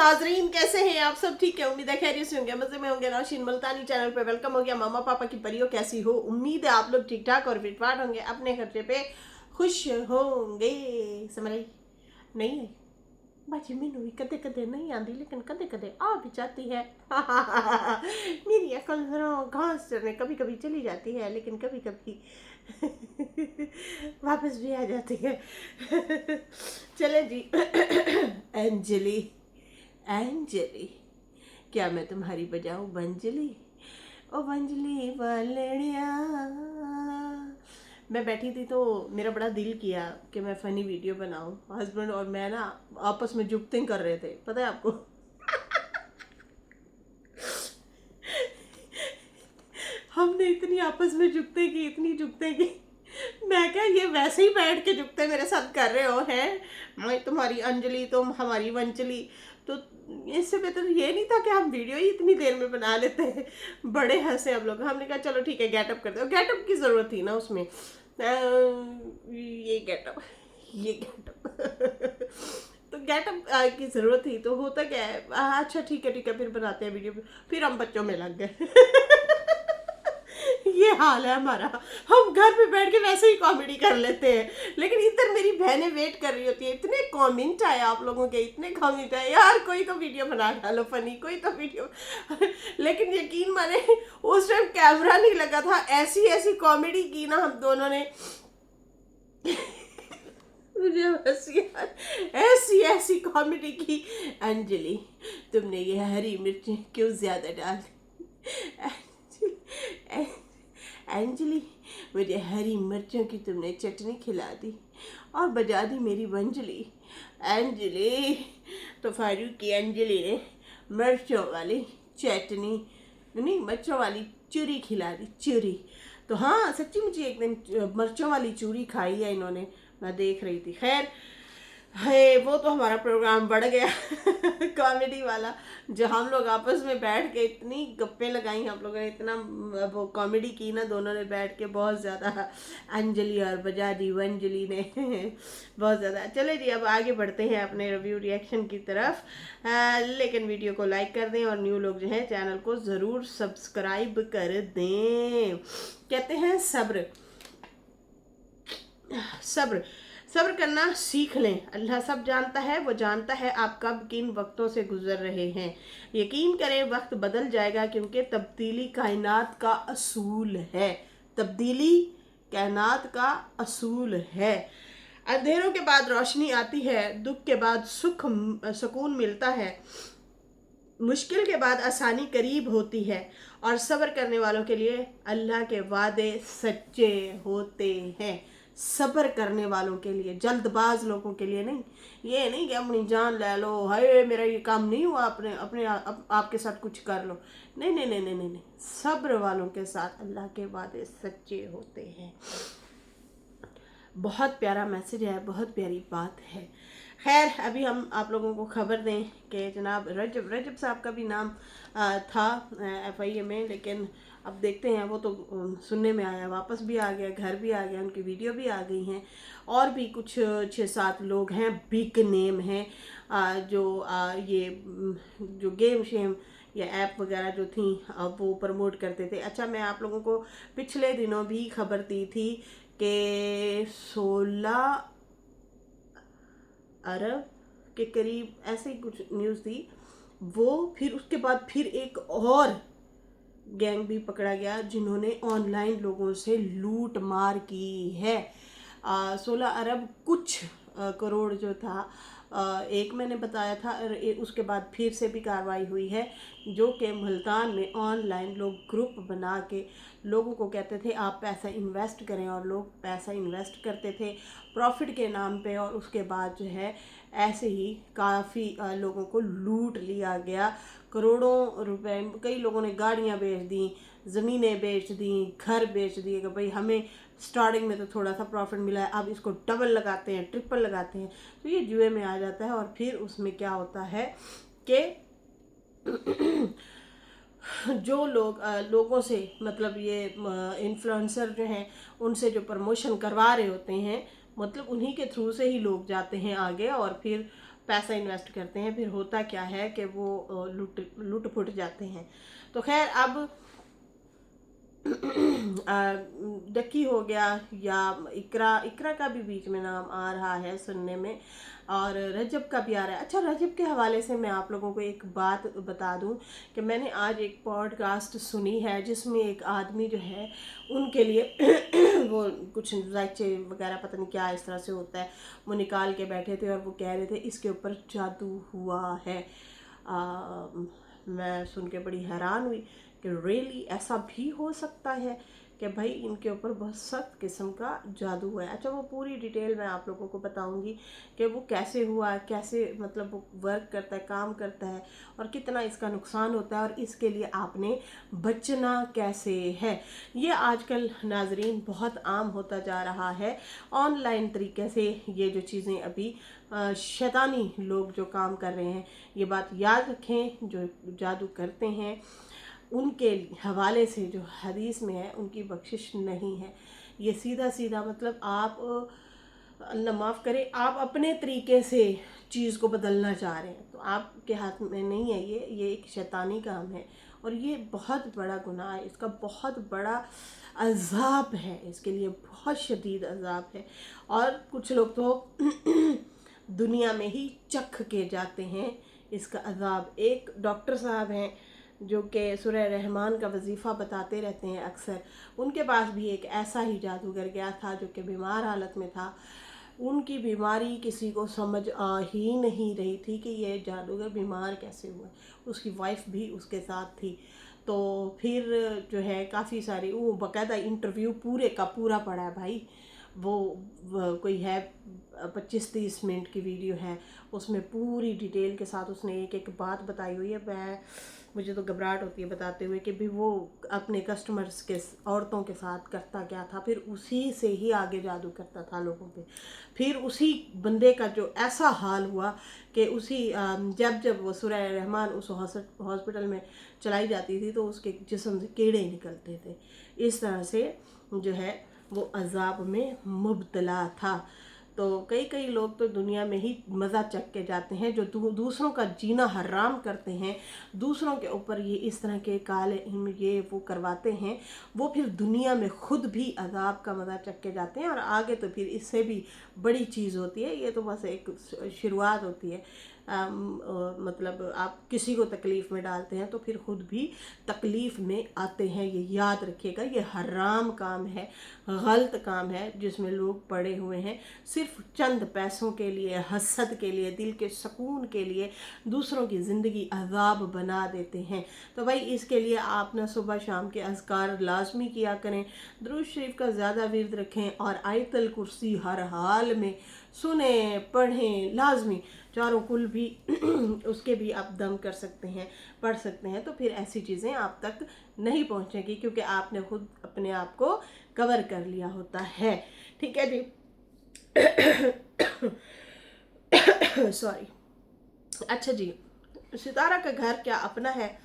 नाजरीन, कैसे हैं आप सब? ठीक है, उम्मीद है खैरियत से होंगे, मजे में होंगे। नौशीन मुल्तानी चैनल पे वेलकम हो गया। मामा पापा की परियों, कैसी हो? उम्मीद है आप लोग ठीक ठाक और फिटफाट होंगे, अपने खर्चे पे खुश होंगे। समझ आई? नहीं है बाजी, मैनू भी कदे कदे नहीं आती, लेकिन कदे कदे आ भी जाती है। मेरी अकल घास चरने कभी कभी चली जाती है, लेकिन कभी कभी वापस भी आ जाती है। चले जी। अंजलि, अंजलि, क्या मैं तुम्हारी बजाऊं बंजली? ओ बंजली वालड़िया। मैं बैठी थी तो मेरा बड़ा दिल किया कि मैं फनी वीडियो बनाऊं। हस्बैंड और मैं ना आपस में जुगतिंग कर रहे थे, पता है आपको? हमने इतनी आपस में जुगते की, इतनी जुगते की। मैं क्या, ये वैसे ही बैठ के जुगते मेरे साथ कर रहे हो हैं? मैं तुम्हारी अंजलि, तुम हमारी वंचली। तो इससे बेहतर ये नहीं था कि हम वीडियो ही इतनी देर में बना लेते हैं। बड़े हंसे हम लोग। हमने कहा चलो ठीक है, गेटअप करते हो। गेटअप की जरूरत थी ना उसमें। ये गेटअप, ये गेटअप। तो गेटअप की जरूरत थी, तो होता क्या है, अच्छा ठीक है ठीक है, फिर बनाते हैं वीडियो। फिर हम बच्चों में लग गए। ये हाल है हमारा। हम घर पे बैठ के वैसे ही कॉमेडी कर लेते हैं, लेकिन इधर मेरी बहनें वेट कर रही होती है। इतने कमेंट आए आप लोगों के, इतने कमेंट आए, यार कोई तो वीडियो बना डालो फनी, कोई तो वीडियो। लेकिन यकीन माने, उस टाइम कैमरा नहीं लगा था, ऐसी ऐसी कॉमेडी की ना हम दोनों ने। मुझे हंसी ऐसी ऐसी कॉमेडी की। अंजलि, तुमने ये हरी मिर्चें क्यों ज्यादा डाल? अंजलि, मुझे हरी मिर्चों की तुमने चटनी खिला दी और बजा दी मेरी वंजली। अंजलि, तो फारूक की अंजलि ने मिर्चों वाली चटनी नहीं, मिर्चों वाली चूरी खिला दी, चूरी। तो हाँ, सच्ची मुझे एक दिन मिर्चों वाली चूरी खाई है इन्होंने, मैं देख रही थी। खैर है, वो तो हमारा प्रोग्राम बढ़ गया। कॉमेडी वाला, जो हम लोग आपस में बैठ के इतनी गप्पे लगाई हम लोगों ने, इतना वो कॉमेडी की ना दोनों ने बैठ के, बहुत ज़्यादा। अंजलि और बजा दी वंजलि ने। बहुत ज़्यादा। चले जी, अब आगे बढ़ते हैं अपने रिव्यू रिएक्शन की तरफ। लेकिन वीडियो को लाइक कर दें और न्यू लोग जो हैं चैनल को ज़रूर सब्सक्राइब कर दें। कहते हैं सब्र, सब्र, सब्र करना सीख लें। अल्लाह सब जानता है, वो जानता है आप कब किन वक्तों से गुजर रहे हैं। यकीन करें, वक्त बदल जाएगा, क्योंकि तब्दीली कायनात का असूल है। तब्दीली कायनात का असूल है। अंधेरों के बाद रोशनी आती है, दुख के बाद सुकून मिलता है, मुश्किल के बाद आसानी करीब होती है, और सब्र करने वालों के लिए अल्लाह के वादे सच्चे होते हैं। सब्र करने वालों के लिए, जल्दबाज लोगों के लिए नहीं। ये नहीं कि अपनी जान ले लो, हाय मेरा ये काम नहीं हुआ, अपने अपने आपके साथ कुछ कर लो। नहीं नहीं नहीं नहीं नहीं नहीं, सब्र वालों के साथ अल्लाह के वादे सच्चे होते हैं। बहुत प्यारा मैसेज है, बहुत प्यारी बात है। खैर, अभी हम आप लोगों को खबर दें कि जनाब रजब साहब का भी नाम था FIA में, लेकिन अब देखते हैं, वो तो सुनने में आया, वापस भी आ गया, घर भी आ गया, उनकी वीडियो भी आ गई हैं। और भी कुछ 6-7 लोग हैं, बिग नेम हैं, जो ये जो गेम शेम या ऐप वगैरह जो थी वो प्रमोट करते थे। अच्छा, मैं आप लोगों को पिछले दिनों भी खबर दी थी कि 16 अरब के करीब ऐसे ही कुछ न्यूज़ थी वो। फिर उसके बाद फिर एक और गैंग भी पकड़ा गया, जिन्होंने ऑनलाइन लोगों से लूट मार की है। 16 अरब कुछ करोड़ जो था, एक मैंने बताया था, और उसके बाद फिर से भी कार्रवाई हुई है, जो कि मुल्तान में ऑनलाइन लोग ग्रुप बना के लोगों को कहते थे आप पैसा इन्वेस्ट करें, और लोग पैसा इन्वेस्ट करते थे प्रॉफिट के नाम पे, और उसके बाद जो है ऐसे ही काफ़ी लोगों को लूट लिया गया। करोड़ों रुपए, कई लोगों ने गाड़ियां बेच दी, ज़मीनें बेच दी, घर बेच दिए कि भाई हमें स्टार्टिंग में तो थोड़ा सा प्रॉफिट मिला है, अब इसको डबल लगाते हैं, ट्रिपल लगाते हैं। तो ये जुए में आ जाता है। और फिर उसमें क्या होता है कि जो लोग लोगों से, मतलब ये इन्फ्लुएंसर जो हैं, उनसे जो प्रमोशन करवा रहे होते हैं, मतलब उन्हीं के थ्रू से ही लोग जाते हैं आगे, और फिर पैसा इन्वेस्ट करते हैं, फिर होता क्या है कि वो लुट फुट जाते हैं। तो खैर अब डक्की हो गया, या इकरा का भी बीच में नाम आ रहा है सुनने में, और रजब का भी आ रहा है। अच्छा, रजब के हवाले से मैं आप लोगों को एक बात बता दूं कि मैंने आज एक पॉडकास्ट सुनी है जिसमें एक आदमी जो है उनके लिए वो कुछ जायचे वगैरह पता नहीं क्या इस तरह से होता है, वो निकाल के बैठे थे और वो कह रहे थे इसके ऊपर जादू हुआ है। मैं सुन के बड़ी हैरान हुई कि रियली ऐसा भी हो सकता है कि भाई इनके ऊपर बहुत सख्त किस्म का जादू हुआ है। अच्छा, वो पूरी डिटेल मैं आप लोगों को बताऊंगी कि वो कैसे हुआ, कैसे मतलब वो वर्क करता है, काम करता है, और कितना इसका नुकसान होता है, और इसके लिए आपने बचना कैसे है। ये आजकल नाजरीन बहुत आम होता जा रहा है। ऑनलाइन तरीके से ये जो चीज़ें अभी शैतानी लोग जो काम कर रहे हैं, ये बात याद रखें, जो जादू करते हैं उनके हवाले से जो हदीस में है उनकी बख्शिश नहीं है। ये सीधा सीधा मतलब आप अल्लाह माफ़ करे, आप अपने तरीके से चीज़ को बदलना चाह रहे हैं, तो आपके हाथ में नहीं है। ये एक शैतानी काम है, और ये बहुत बड़ा गुनाह है, इसका बहुत बड़ा अज़ाब है, इसके लिए बहुत शदीद अज़ाब है। और कुछ लोग तो दुनिया में ही चख के जाते हैं इसका अज़ाब। एक डॉक्टर साहब हैं जो कि सूरह रहमान का वजीफ़ा बताते रहते हैं अक्सर, उनके पास भी एक ऐसा ही जादूगर गया था जो कि बीमार हालत में था। उनकी बीमारी किसी को समझ आ ही नहीं रही थी कि ये जादूगर बीमार कैसे हुआ। उसकी वाइफ भी उसके साथ थी। तो फिर जो है काफ़ी सारी वो बाकायदा इंटरव्यू पूरे का पूरा पड़ा है भाई। वो कोई है 25-30 मिनट की वीडियो है, उसमें पूरी डिटेल के साथ उसने एक एक बात बताई हुई है। मुझे तो घबराहट होती है बताते हुए कि भी वो अपने कस्टमर्स के औरतों के साथ करता क्या था, फिर उसी से ही आगे जादू करता था लोगों पे। फिर उसी बंदे का जो ऐसा हाल हुआ कि उसी जब वो सूरह रहमान उस हॉस्पिटल में चलाई जाती थी तो उसके जिस्म से कीड़े निकलते थे। इस तरह से जो है वो अजाब में मुब्तला था। तो कई लोग तो दुनिया में ही मज़ा चख के जाते हैं, जो दूसरों का जीना हराम करते हैं, दूसरों के ऊपर ये इस तरह के काले ये वो करवाते हैं, वो फिर दुनिया में खुद भी अजाब का मज़ा चख के जाते हैं, और आगे तो फिर इससे भी बड़ी चीज़ होती है। ये तो बस एक शुरुआत होती है। मतलब आप किसी को तकलीफ़ में डालते हैं तो फिर खुद भी तकलीफ़ में आते हैं। ये याद रखिएगा, ये हराम काम है, गलत काम है जिसमें लोग पड़े हुए हैं सिर्फ चंद पैसों के लिए, हसद के लिए, दिल के सुकून के लिए दूसरों की ज़िंदगी अजाब बना देते हैं। तो भाई इसके लिए आप ना सुबह शाम के अज़कार लाजमी किया करें, दुरूद शरीफ का ज़्यादा विर्द रखें, और आयतल कुर्सी हर हाल में सुने पढ़ें लाजमी। चारों कुल भी उसके भी आप दम कर सकते हैं, पढ़ सकते हैं, तो फिर ऐसी चीज़ें आप तक नहीं पहुंचेंगी क्योंकि आपने खुद अपने आप को कवर कर लिया होता है। ठीक है जी। सॉरी। अच्छा जी, सितारा का घर क्या अपना है,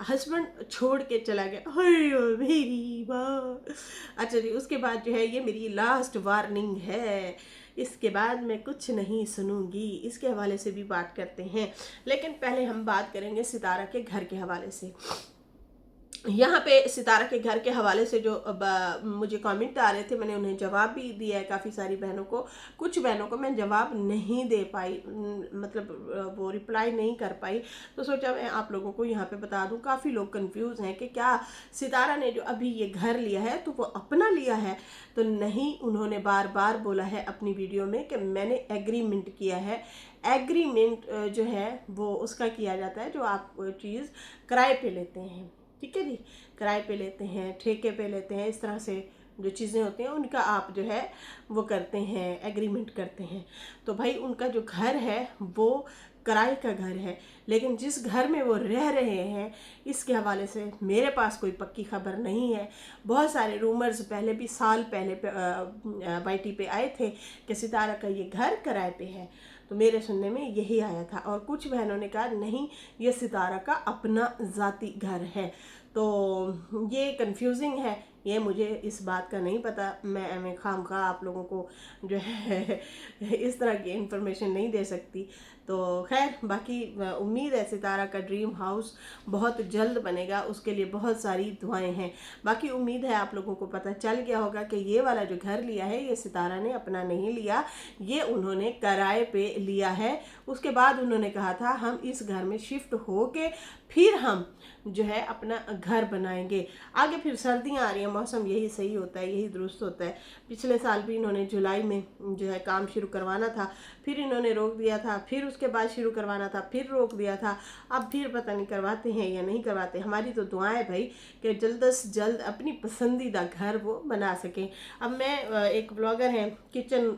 हस्बैंड छोड़ के चला गया, अयो मेरी माँ। अच्छा जी, उसके बाद जो है ये मेरी लास्ट वार्निंग है, इसके बाद मैं कुछ नहीं सुनूंगी। इसके हवाले से भी बात करते हैं, लेकिन पहले हम बात करेंगे सितारा के घर के हवाले से। यहाँ पे सितारा के घर के हवाले से जो मुझे कमेंट आ रहे थे, मैंने उन्हें जवाब भी दिया है काफ़ी सारी बहनों को। कुछ बहनों को मैं जवाब नहीं दे पाई, मतलब वो रिप्लाई नहीं कर पाई, तो सोचा मैं आप लोगों को यहाँ पे बता दूँ। काफ़ी लोग कंफ्यूज हैं कि क्या सितारा ने जो अभी ये घर लिया है तो वो अपना लिया है, तो नहीं। उन्होंने बार बार बोला है अपनी वीडियो में कि मैंने एग्रीमेंट किया है। एग्रीमेंट जो है वो उसका किया जाता है जो आप चीज़ किराए पे लेते हैं, ठीक है जी, किराए पे लेते हैं, ठेके पे लेते हैं, इस तरह से जो चीज़ें होती हैं उनका आप जो है वो करते हैं, एग्रीमेंट करते हैं। तो भाई उनका जो घर है वो किराए का घर है, लेकिन जिस घर में वो रह रहे हैं इसके हवाले से मेरे पास कोई पक्की खबर नहीं है। बहुत सारे रूमर्स पहले भी साल पहले वाईटी पे आए थे कि सितारा का ये घर किराए पे है, तो मेरे सुनने में यही आया था। और कुछ बहनों ने कहा नहीं, ये सितारा का अपना ज़ाती घर है। तो ये कंफ्यूजिंग है, ये मुझे इस बात का नहीं पता। मैं खामखा आप लोगों को जो है इस तरह की इन्फॉर्मेशन नहीं दे सकती। तो खैर बाकी उम्मीद है सितारा का ड्रीम हाउस बहुत जल्द बनेगा, उसके लिए बहुत सारी दुआएं हैं। बाकी उम्मीद है आप लोगों को पता चल गया होगा कि ये वाला जो घर लिया है ये सितारा ने अपना नहीं लिया, ये उन्होंने किराए पे लिया है। उसके बाद उन्होंने कहा था हम इस घर में शिफ्ट होके फिर हम जो है अपना घर बनाएंगे। आगे फिर सर्दियाँ आ रही हैं, मौसम यही सही होता है, यही दुरुस्त होता है। पिछले साल भी इन्होंने जुलाई में जो है काम शुरू करवाना था, फिर इन्होंने रोक दिया था, फिर उसके बाद शुरू करवाना था, फिर रोक दिया था। अब फिर पता नहीं करवाते हैं या नहीं करवाते। हमारी तो दुआएं है भाई कि जल्द से जल्द अपनी पसंदीदा घर वो बना सकें। अब मैं एक ब्लॉगर हैं किचन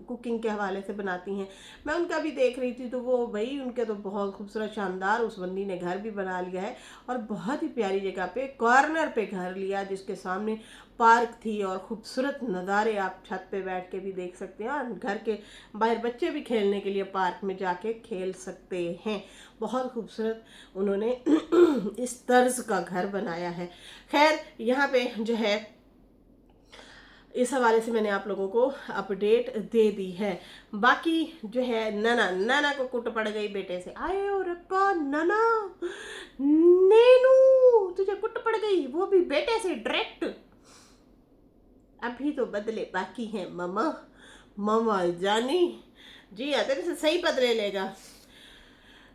कुकिंग के हवाले से बनाती हैं, मैं उनका भी देख रही थी, तो वो भाई उनके तो बहुत खूबसूरत शानदार उस बंदी ने घर भी बना लिया है और बहुत ही प्यारी जगह पे कॉर्नर पे घर लिया, जिसके सामने पार्क थी और खूबसूरत नज़ारे आप छत पे बैठ के भी देख सकते हैं और घर के बाहर बच्चे भी खेलने के लिए पार्क में जाके खेल सकते हैं। बहुत खूबसूरत उन्होंने इस तर्ज का घर बनाया है। खैर यहाँ पे जो है इस हवाले से मैंने आप लोगों को अपडेट दे दी है। बाकी जो है नाना को कुट पड़ गई बेटे से, आए और रब्बा नाना नैनू तुझे कुट पड़ गई, वो भी बेटे से डायरेक्ट। अभी तो बदले बाकी हैं मामा जानी जी तेरे से सही बदले लेगा।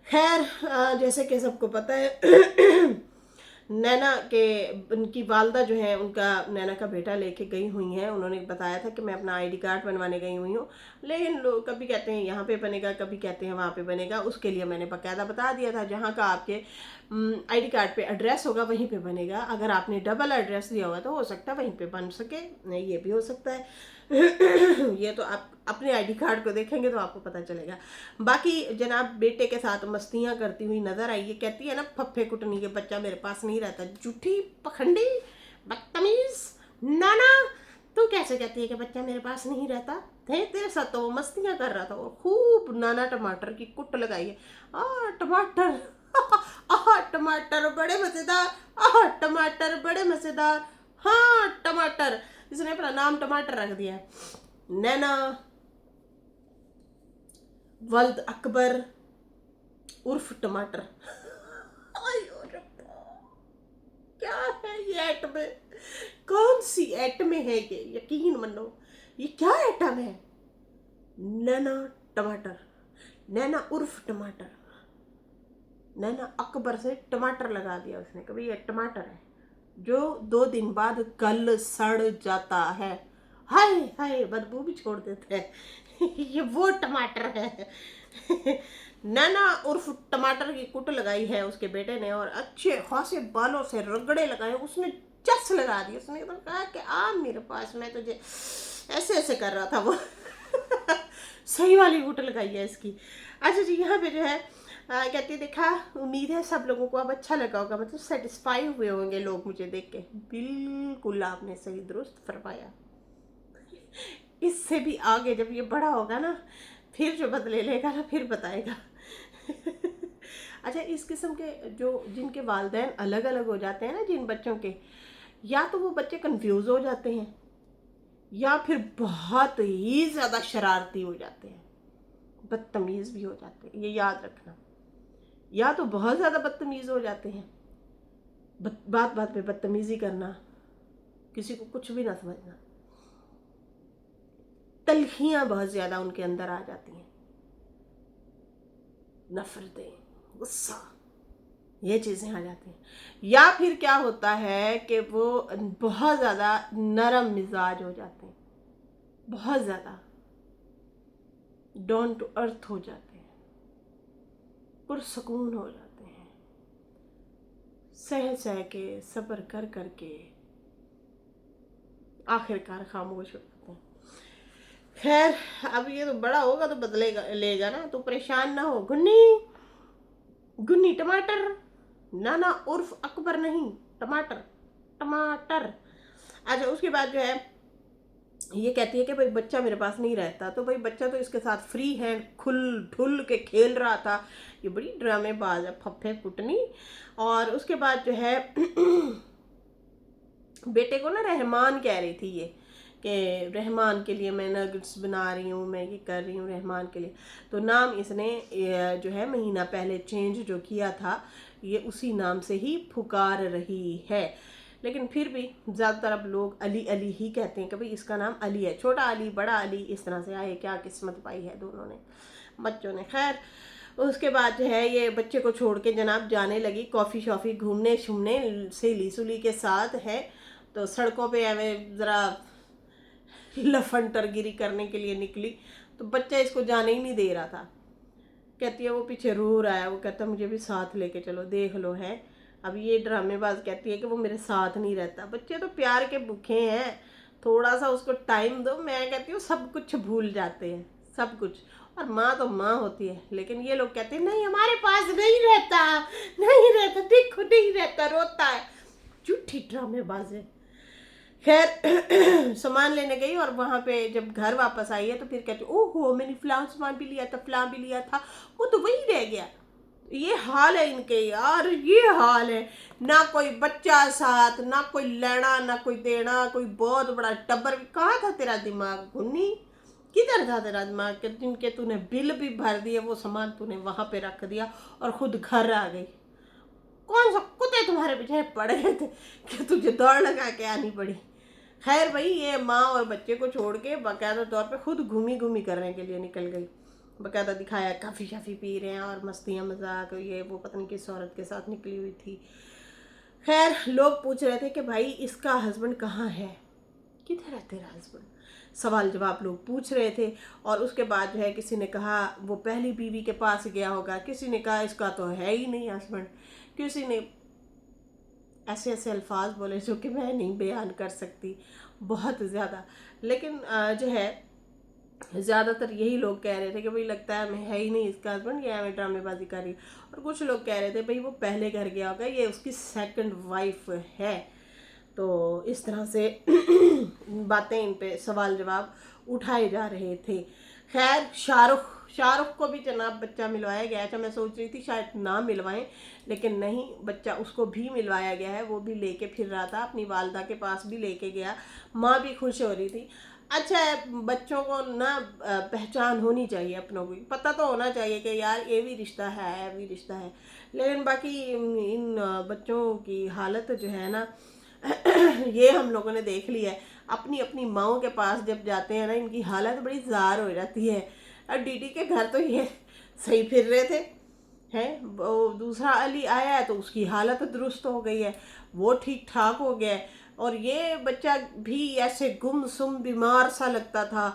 खैर जैसे कि सबको पता है नैना के उनकी वालदा जो है उनका नैना का बेटा लेके गई हुई हैं। उन्होंने बताया था कि मैं अपना आईडी कार्ड बनवाने गई हुई हूँ, लेकिन लोग कभी कहते हैं यहाँ पे बनेगा, कभी कहते हैं वहाँ पे बनेगा। उसके लिए मैंने बाकायदा बता दिया था जहाँ का आपके आईडी कार्ड पे एड्रेस होगा वहीं पे बनेगा। अगर आपने डबल एड्रेस दिया हुआ तो हो सकता है वहीं पे बन सके, नहीं ये भी हो सकता है ये तो आप अपने आईडी कार्ड को देखेंगे तो आपको पता चलेगा। बाकी जनाब बेटे के साथ मस्तियाँ करती हुई नजर आई, ये कहती है ना फफ्फे कुटनी के बच्चा मेरे पास नहीं रहता, झूठी पखंडी बदतमीज नाना, तू कैसे कहती है कि बच्चा मेरे पास नहीं रहता है? तेरे साथ तो वो मस्तियाँ कर रहा था और खूब नाना टमाटर की कुट लगाई है। टमाटर टमाटर बड़े मजेदार, टमाटर बड़े मजेदार, हाँ टमाटर, इसने अपना नाम टमाटर रख दिया है। नैना वल्द अकबर उर्फ टमाटर। क्या है ये एटम है? कौन सी एटम है ये? यकीन मानो ये क्या एटम है? नैना टमाटर, नैना उर्फ टमाटर, नैना अकबर से टमाटर लगा दिया उसने, कभी ये टमाटर है जो 2 दिन बाद कल सड़ जाता है, हाय हाय बदबू भी छोड़ देते हैं ये वो टमाटर है नैना उर्फ टमाटर की कुट लगाई है उसके बेटे ने और अच्छे खासे बालों से रगड़े लगाए, उसने चस लगा दी। उसने तो कहा कि आ मेरे पास, मैं तुझे ऐसे ऐसे कर रहा था वो सही वाली कुट लगाई है इसकी। अच्छा जी यहाँ पे जो है कहती देखा, उम्मीद है सब लोगों को अब अच्छा लगा होगा, मतलब सेटिस्फाई हुए होंगे लोग मुझे देख के। बिल्कुल आपने सही दुरुस्त फरमाया। इससे भी आगे जब ये बड़ा होगा ना फिर जो बदले लेगा ना फिर बताएगा अच्छा इस किस्म के जो जिनके वालिदैन अलग अलग हो जाते हैं ना जिन बच्चों के, या तो वो बच्चे कंफ्यूज हो जाते हैं या फिर बहुत ही ज़्यादा शरारती हो जाते हैं, बदतमीज़ भी हो जाते हैं, ये याद रखना। या तो बहुत ज़्यादा बदतमीज़ हो जाते हैं, बात बात पे बदतमीज़ी करना, किसी को कुछ भी ना समझना, तलखियाँ बहुत ज़्यादा उनके अंदर आ जाती हैं, नफरतें, गुस्सा, ये चीज़ें आ जाती हैं। या फिर क्या होता है कि वो बहुत ज़्यादा नरम मिजाज हो जाते हैं, बहुत ज़्यादा डाउन टू अर्थ हो जाते हैं, पुरसकून हो जाते हैं, सह सह के सब्र कर कर के आखिरकार खामोश हो जाते हैं। खैर अब ये तो बड़ा होगा तो बदलेगा लेगा ना, तो परेशान ना हो। गुन्नी टमाटर, नाना उर्फ अकबर नहीं टमाटर टमाटर। अच्छा उसके बाद जो है ये कहती है कि भाई बच्चा मेरे पास नहीं रहता, तो भाई बच्चा तो इसके साथ फ्री हैंड खुल ढुल के खेल रहा था। ये बड़ी ड्रामेबाज है फफ्फे कुटनी। और उसके बाद जो है बेटे को ना रहमान कह रही थी ये कि रहमान के लिए मैं नगेट्स बना रही हूँ, मैं ये कर रही हूँ रहमान के लिए। तो नाम इसने जो है महीना पहले चेंज जो किया था, ये उसी नाम से ही पुकार रही है। लेकिन फिर भी ज़्यादातर अब लोग अली अली ही कहते हैं कि भाई इसका नाम अली है, छोटा अली बड़ा अली इस तरह से आए। क्या किस्मत पाई है दोनों ने, बच्चों ने। खैर उसके बाद जो है ये बच्चे को छोड़ के जनाब जाने लगी कॉफ़ी शॉफ़ी घूमने शूमने, सहेली सुली के साथ है। तो सड़कों पे हमें ज़रा लफंटरगिरी करने के लिए निकली, तो बच्चा इसको जाने ही नहीं दे रहा था। कहती है वो पीछे रो रहा है, वो कहता है मुझे भी साथ लेके चलो, देख लो है। अब ये ड्रामेबाज कहती है कि वो मेरे साथ नहीं रहता। बच्चे तो प्यार के भूखे हैं, थोड़ा सा उसको टाइम दो। मैं कहती हूँ सब कुछ भूल जाते हैं, सब कुछ। और माँ तो माँ होती है, लेकिन ये लोग कहते हैं नहीं हमारे पास नहीं रहता, नहीं रहता, देखो नहीं रहता, रोता है। झूठी ड्रामेबाज है। खैर सामान लेने गई और वहाँ पे जब घर वापस आई है तो फिर कहती ओहो मैंने फलां सामान भी लिया था, फलां भी लिया था, वो तो वही रह गया। ये हाल है इनके यार, ये हाल है। ना कोई बच्चा साथ, ना कोई लेना ना कोई देना, कोई बहुत बड़ा टब्बर। कहाँ था तेरा दिमाग गुन्नी, किधर था तेरा दिमाग कि जिनके तूने बिल भी भर दिए, वो सामान तूने वहाँ पे रख दिया और खुद घर आ गई। कौन सा कुत्ते तुम्हारे पीछे पड़ गए थे कि तुझे दौड़ लगा के आनी पड़ी। खैर भाई ये माँ और बच्चे को छोड़ के बाकायदा तौर पे खुद घूमी घूमी करने के लिए निकल गई। बाकायदा दिखाया काफ़ी शाफ़ी पी रहे हैं और मस्तियाँ मजाक, ये वो पता नहीं किस औरत के साथ निकली हुई थी। खैर लोग पूछ रहे थे कि भाई इसका हस्बैंड कहाँ है, किधर है तेरा हस्बैंड, सवाल जवाब लोग पूछ रहे थे। और उसके बाद जो है किसी ने कहा वो पहली बीवी के पास गया होगा, किसी ने कहा इसका तो है ही नहीं हस्बैंड, किसी ने ऐसे ऐसे अल्फाज बोले जो कि मैं नहीं बयान कर सकती, बहुत ज़्यादा। लेकिन जो है ज़्यादातर यही लोग कह रहे थे कि भाई लगता है हमें है ही नहीं इसका हस्बैंड, ये हमें ड्रामेबाजी कर रही है। और कुछ लोग कह रहे थे भाई वो पहले घर गया होगा, ये उसकी सेकंड वाइफ है। तो इस तरह से बातें, इन पे सवाल जवाब उठाए जा रहे थे। खैर शाहरुख को भी जनाब बच्चा मिलवाया गया। अच्छा मैं सोच रही थी शायद ना मिलवाएं, लेकिन नहीं, बच्चा उसको भी मिलवाया गया है। वो भी लेके फिर रहा था, अपनी वालदा के पास भी लेके गया, माँ भी खुश हो रही थी। अच्छा है बच्चों को ना पहचान होनी चाहिए, अपनों को पता तो होना चाहिए कि यार ये भी रिश्ता है, ये भी रिश्ता है। लेकिन बाकी इन बच्चों की हालत जो है ना ये हम लोगों ने देख लिया है। अपनी अपनी माओं के पास जब जाते हैं ना, इनकी हालत बड़ी ज़ार हो जाती है। और डीडी के घर तो ये सही फिर रहे थे हैं, वो दूसरा अली आया है तो उसकी हालत दुरुस्त हो गई है, वो ठीक ठाक हो गया है। और ये बच्चा भी ऐसे गुमसुम बीमार सा लगता था।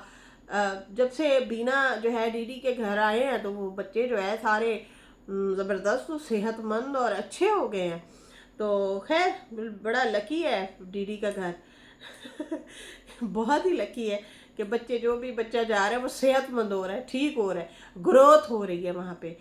जब से बीना जो है डीडी के घर आए हैं तो वो बच्चे जो है सारे ज़बरदस्त सेहतमंद और अच्छे हो गए हैं। तो खैर बड़ा लकी है डीडी का घर बहुत ही लकी है कि बच्चे, जो भी बच्चा जा रहा है वो सेहतमंद हो रहा है, ठीक हो रहा है, ग्रोथ हो रही है वहाँ पे।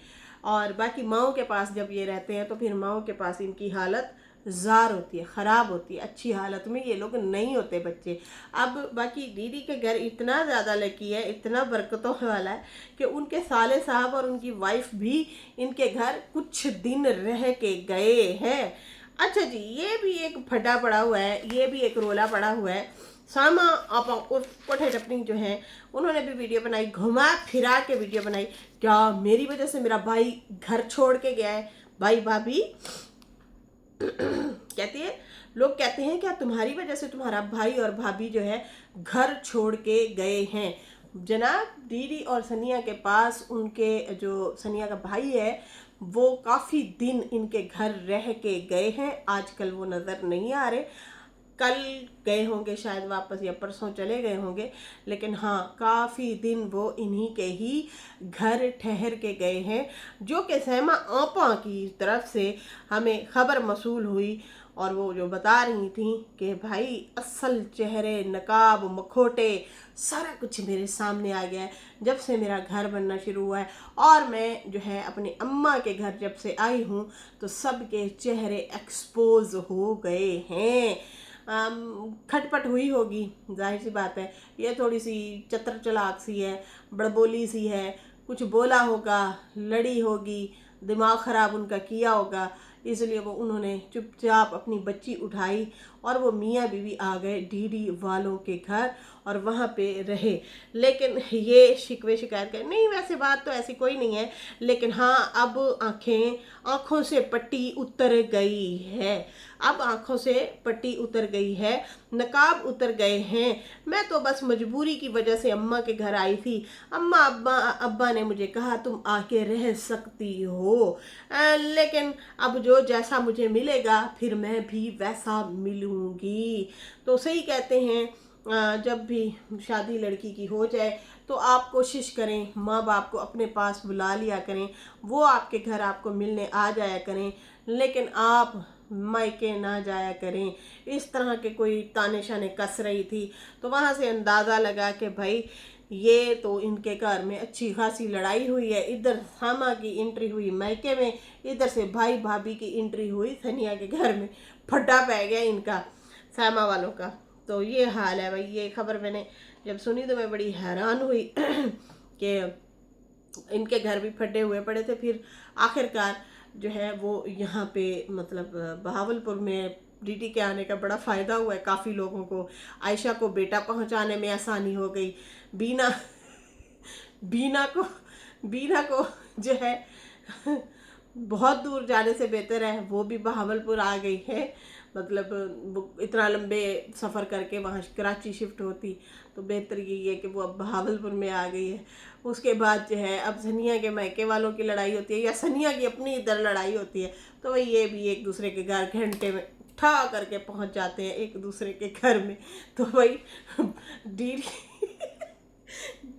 और बाकी माओं के पास जब ये रहते हैं तो फिर माओं के पास इनकी हालत ज़ार होती है, ख़राब होती है, अच्छी हालत में ये लोग नहीं होते बच्चे। अब बाकी दीदी के घर इतना ज़्यादा लकी है, इतना बरकतों वाला है कि उनके साले साहब और उनकी वाइफ भी इनके घर कुछ दिन रह के गए हैं। अच्छा जी, ये भी एक फटा पड़ा हुआ है, ये भी एक रोला पड़ा हुआ है। सामा आपा उर्फ कोठे टपनी जो है, उन्होंने भी वीडियो बनाई, घुमा फिरा के वीडियो बनाई। क्या मेरी वजह से मेरा भाई घर छोड़ के गया है? भाई भाभी कहती है, लोग कहते हैं क्या तुम्हारी वजह से तुम्हारा भाई और भाभी जो है घर छोड़ के गए हैं? जनाब दीदी और सनिया के पास उनके जो सनिया का भाई है वो काफ़ी दिन इनके घर रह के गए हैं। आजकल वो नज़र नहीं आ रहे, कल गए होंगे शायद वापस या परसों चले गए होंगे, लेकिन हाँ काफ़ी दिन वो इन्हीं के ही घर ठहर के गए हैं। जो कि सहमा आपा की तरफ से हमें खबर मसूल हुई और वो जो बता रही थी कि भाई असल चेहरे, नकाब, मखोटे, सारा कुछ मेरे सामने आ गया है जब से मेरा घर बनना शुरू हुआ है। और मैं जो है अपनी अम्मा के घर जब से आई हूँ तो सबके चेहरे एक्सपोज हो गए हैं। खटपट हुई होगी, जाहिर सी बात है, ये थोड़ी सी चतर चलाक सी है, बड़बोली सी है, कुछ बोला होगा, लड़ी होगी, दिमाग ख़राब उनका किया होगा, इसलिए वो उन्होंने चुपचाप अपनी बच्ची उठाई और वो मियाँ बीवी आ गए डीडी वालों के घर और वहाँ पे रहे। लेकिन ये शिकवे शिकायत कर नहीं, वैसे बात तो ऐसी कोई नहीं है, लेकिन हाँ अब आँखों से पट्टी उतर गई है। अब आँखों से पट्टी उतर गई है, नकाब उतर गए हैं। मैं तो बस मजबूरी की वजह से अम्मा के घर आई थी। अम्मा अब्बा ने मुझे कहा तुम आके रह सकती हो, लेकिन अब जो जैसा मुझे मिलेगा फिर मैं भी वैसा मिलूंगी। तो सही कहते हैं, जब भी शादी लड़की की हो जाए तो आप कोशिश करें माँ बाप को अपने पास बुला लिया करें, वो आपके घर आपको मिलने आ जाया करें, लेकिन आप मायके ना जाया करें। इस तरह के कोई ताने शाने कस रही थी तो वहाँ से अंदाज़ा लगा कि भाई ये तो इनके घर में अच्छी खासी लड़ाई हुई है। इधर सामा की एंट्री हुई मायके में, इधर से भाई भाभी की एंट्री हुई सनिया के घर में। फटा पै गया इनका सामा वालों का। तो ये हाल है भाई। ये खबर मैंने जब सुनी तो मैं बड़ी हैरान हुई कि इनके घर भी फटे हुए पड़े थे। फिर आखिरकार जो है वो यहाँ पे मतलब बहावलपुर में डीडी के आने का बड़ा फ़ायदा हुआ है काफ़ी लोगों को। आयशा को बेटा पहुँचाने में आसानी हो गई। बीना बीना को जो है बहुत दूर जाने से बेहतर है वो भी बहावलपुर आ गई है। मतलब वो इतना लंबे सफ़र करके वहाँ कराची शिफ्ट होती तो बेहतर यही है कि वो अब बहावलपुर में आ गई है। उसके बाद जो है अब सनिया के मायके वालों की लड़ाई होती है या सनिया की अपनी इधर लड़ाई होती है, तो वही ये भी एक दूसरे के घर घंटे में ठा करके पहुँच जाते हैं एक दूसरे के घर में। तो वही डीडी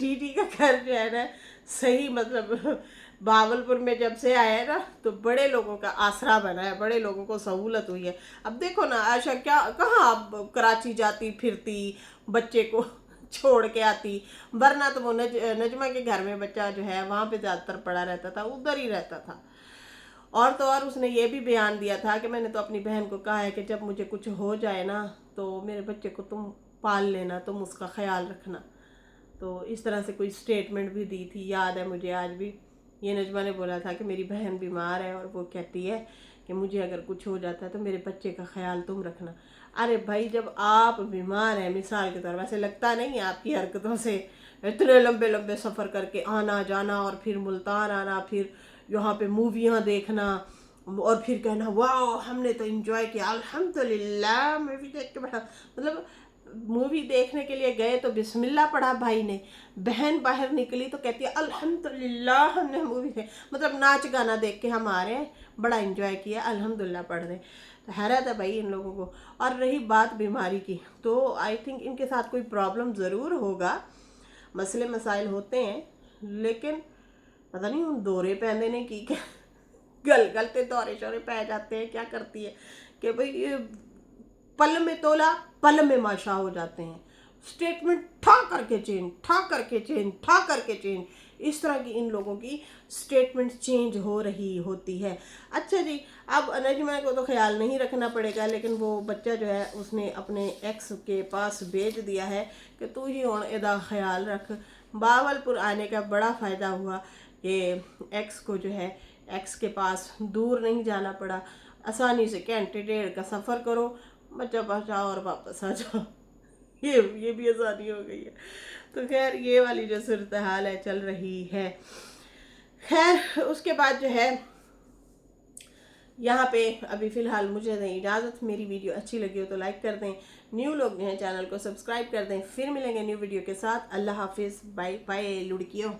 डीडी का घर जो है ना सही मतलब बावलपुर में जब से आया है ना तो बड़े लोगों का आसरा बना है, बड़े लोगों को सहूलत हुई है। अब देखो ना आयशा क्या कहाँ अब कराची जाती फिरती बच्चे को छोड़ के आती, वरना तो वो नजमा के घर में बच्चा जो है वहाँ पे ज़्यादातर पड़ा रहता था, उधर ही रहता था। और तो और उसने ये भी बयान दिया था कि मैंने तो अपनी बहन को कहा है कि जब मुझे कुछ हो जाए ना तो मेरे बच्चे को तुम पाल लेना, तुम उसका ख्याल रखना। तो इस तरह से कोई स्टेटमेंट भी दी थी, याद है मुझे आज भी। ये नजमा ने बोला था कि मेरी बहन बीमार है और वो कहती है कि मुझे अगर कुछ हो जाता है तो मेरे बच्चे का ख्याल तुम रखना। अरे भाई जब आप बीमार हैं, मिसाल के तौर वैसे लगता नहीं है आपकी हरकतों से, इतने लंबे लंबे सफ़र करके आना जाना और फिर मुल्तान आना, फिर यहाँ पे मूवियाँ देखना और फिर कहना वाह हमने तो एंजॉय किया अल्हम्दुलिल्लाह। मूवी देख के बड़ा मतलब मूवी देखने के लिए गए तो बिस्मिल्लाह पढ़ा भाई ने, बहन बाहर निकली तो कहती है अल्हम्दुलिल्लाह हमने मूवी देख, मतलब नाच गाना देख के हम आ रहे हैं, बड़ा एंजॉय किया अल्हम्दुलिल्लाह पढ़ रहे। तो हैरत है भाई इन लोगों को। और रही बात बीमारी की तो आई थिंक इनके साथ कोई प्रॉब्लम ज़रूर होगा, मसले मसाइल होते हैं, लेकिन पता नहीं उन दौरे पैंदे ने की क्या गलते दौरे शौरे पै जाते हैं, क्या करती है कि भाई ये पल में तोला पल में माशा हो जाते हैं। स्टेटमेंट ठा करके चेंज, ठा करके चेंज, ठा करके चेंज, इस तरह की इन लोगों की स्टेटमेंट चेंज हो रही होती है। अच्छा जी, अब नजमा को तो ख्याल नहीं रखना पड़ेगा, लेकिन वो बच्चा जो है उसने अपने एक्स के पास भेज दिया है कि तू ही हुण एदा ख्याल रख। बावलपुर आने का बड़ा फ़ायदा हुआ कि एक्स को जो है एक्स के पास दूर नहीं जाना पड़ा, आसानी से घंटे डेढ़ का सफ़र करो, बच्चा बचाओ और वापस आ जाओ। ये भी आसानी हो गई है। तो खैर ये वाली जो सूरत हाल है चल रही है। खैर उसके बाद जो है यहाँ पे अभी फ़िलहाल मुझे दें इजाज़त। मेरी वीडियो अच्छी लगी हो तो लाइक कर दें, न्यू लोग जो हैं चैनल को सब्सक्राइब कर दें। फिर मिलेंगे न्यू वीडियो के साथ। अल्लाह हाफिज़, बाय बाय लुड़कियों।